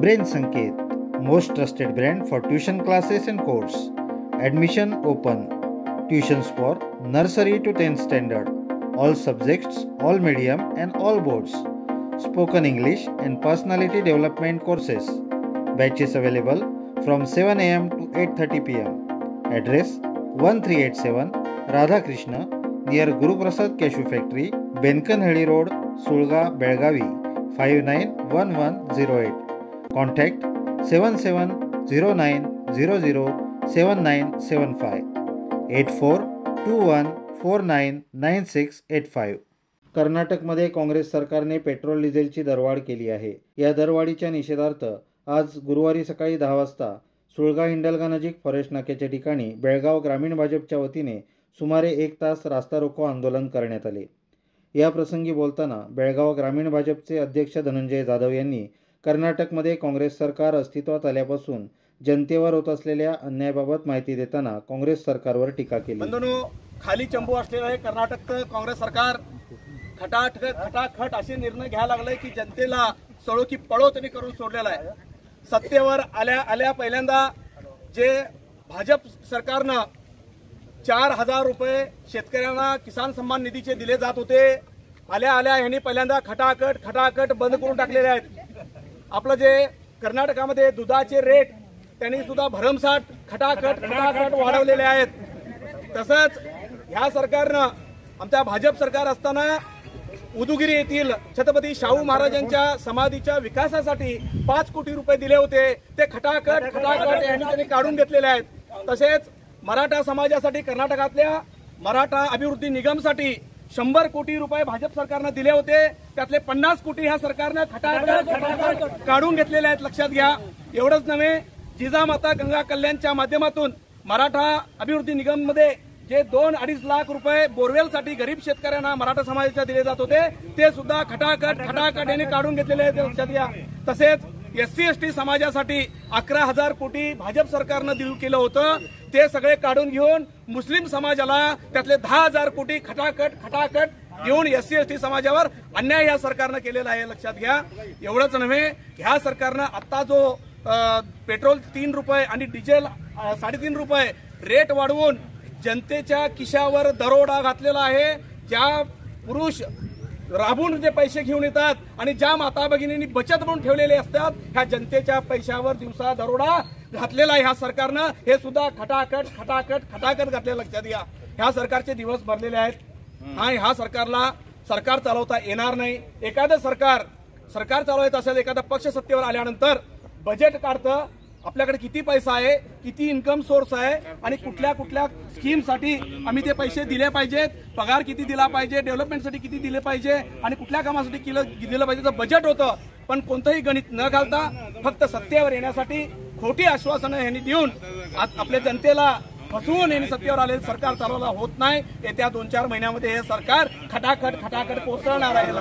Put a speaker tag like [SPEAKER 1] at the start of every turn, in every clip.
[SPEAKER 1] Brain Sanket, most trusted brand for tuition classes and course. Admission open. Tuitions for nursery to 10th standard. All subjects, all medium and all boards. Spoken English and personality development courses. Batches available from 7 am to 8:30 pm. Address 1387 Radha Krishna near Guru Prasad Cashew Factory, Benkanhಳ್ಳಿ Road, Sulga, Belgavi 591108. Contact 7709007975 8421499685. कर्नाटकमध्ये काँग्रेस सरकारने petrol डिझेलची दरवाढ केली आहे. या दरवाढीच्या निषेधार्थ आज गुरुवारी सकाळी 10 वाजता सुळगा हिंडलगा नजीक फॉरेस्ट नाक्याच्या ठिकाणी बेळगाव ग्रामीण भाजपच्या वतीने सुमारे 1 तास रास्ता रोको आंदोलन करण्यात आले. या प्रसंगी बोलताना बेळगाव ग्रामीण भाजपचे अध्यक्ष धनंजय जाधव यांनी कर्नाटकमध्ये काँग्रेस सरकार अस्तित्वात आल्यापासून जनतेवर होत असलेल्या अन्यायाबाबत माहिती देताना काँग्रेस सरकारवर टीका केली.
[SPEAKER 2] बंधूंनो, खाली चंबू असलेलं हे कर्नाटकचं काँग्रेस सरकार खटाखट असे निर्णय घ्यायला लागले की जनतेला सळो की पळो त्यांनी करून सोडलेला आहे. सत्तेवर आल्या पहिल्यांदा जे भाजप सरकारनं 4,000 रुपये शेतकऱ्यांना किसान सन्मान निधीचे दिले जात होते. आल्या ह्यांनी पहिल्यांदा खटाखट बंद करून टाकलेले आहेत. आपलं जे कर्नाटकामध्ये दुधाचे रेट त्यांनी सुद्धा भरमसाठ खटाखट वाढवलेले आहेत. तसंच ह्या सरकारनं आमच्या भाजप सरकार असताना उदुगिरी येथील छत्रपती शाहू महाराजांच्या समाधीच्या विकासासाठी 5 कोटी रुपये दिले होते. ते खटाखट त्यांनी काढून घेतलेले आहेत. तसेच मराठा समाजासाठी कर्नाटकातल्या मराठा अभिवृद्धी निगमसाठी 100 कोटी रुपये भाजप सरकारनं दिले होते. त्यातले 50 कोटी ह्या सरकारनं खटाखट काढून घेतलेले आहेत. लक्षात घ्या. एवढंच नव्हे, जिजामाता गंगा कल्याणच्या माध्यमातून मराठा अभिवृद्धी निगम मध्ये जे 2-2.5 लाख रुपये बोरवेलसाठी गरीब शेतकऱ्यांना मराठा समाजाच्या दिले जात होते ते सुद्धा खटाखट यांनी काढून घेतलेले आहेत. लक्षात घ्या. तसेच SC/ST समाजासाठी 11,000 कोटी भाजप सरकारनं दिलं केलं होतं. ते सगळे काढून घेऊन मुस्लिम समाजाला त्यातले 10,000 कोटी खटाखट देऊन SC/ST समाजावर अन्याय या सरकारनं केलेला आहे. लक्षात घ्या. एवढंच नव्हे, ह्या सरकारनं आता जो पेट्रोल 3 रुपये आणि डिझेल 3.5 रुपये रेट वाढवून जनतेच्या खिशावर दरोडा घातलेला आहे. ज्या पुरुष राबून जे पैसे घेऊन येतात आणि ज्या माता भगिनींनी बचत म्हणून ठेवलेले असतात ह्या जनतेच्या पैशावर दिवसा दरोडा घातलेला आहे ह्या सरकारनं. हे सुद्धा खटाखट घातले. लक्षात घ्या. ह्या सरकारचे दिवस भरलेले आहेत. ह्या सरकार चालवता येणार नाही. एखादं सरकार चालवायचं असेल, एखादा पक्ष सत्तेवर आल्यानंतर बजेट काढतं. आपल्याकडे किती पैसा आहे, किती इन्कम सोर्स आहे आणि कुठल्या स्कीमसाठी आम्ही ते पैसे दिले पाहिजेत, पगार किती दिला पाहिजे, डेव्हलपमेंटसाठी किती दिले पाहिजे आणि कुठल्या कामासाठी दिलं पाहिजे तर बजेट होतं. पण कोणतंही गणित न घालता फक्त सत्तेवर येण्यासाठी खोटी आश्वासनं यांनी देऊन आपल्या जनतेला फसवून यांनी सत्तेवर आलेलं सरकार चालवला होत नाही. येत्या 2-4 महिन्यामध्ये हे सरकार खटाखट कोसळणार आहे.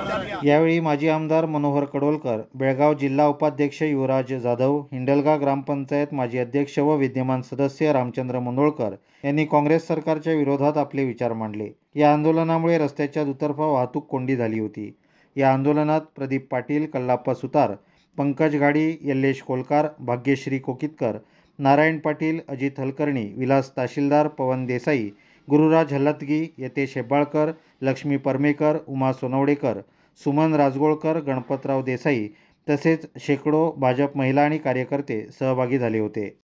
[SPEAKER 1] यावेळी माजी आमदार मनोहर कडोलकर, बेळगाव जिल्हा उपाध्यक्ष युवराज जाधव, हिंडलगा ग्रामपंचायत माजी अध्यक्ष व विद्यमान सदस्य रामचंद्र मुंदोळकर यांनी काँग्रेस सरकारच्या विरोधात आपले विचार मांडले. या आंदोलनामुळे रस्त्याच्या दुतर्फा वाहतूक कोंडी झाली होती. या आंदोलनात प्रदीप पाटील, कल्लाप्पा सुतार, पंकज घाडी, यल्लेश कोलकार, भाग्यश्री कोकितकर, नारायण पाटील, अजित हलकर्णी, विलास तहसीलदार, पवन देसाई, गुरुराज हल्लतगी, यतेश हेब्बाळकर, लक्ष्मी परमेकर, उमा सोनवडेकर, सुमन राजगोळकर, गणपतराव देसाई तसेच शेकडो भाजप महिला आणि कार्यकर्ते सहभागी झाले होते.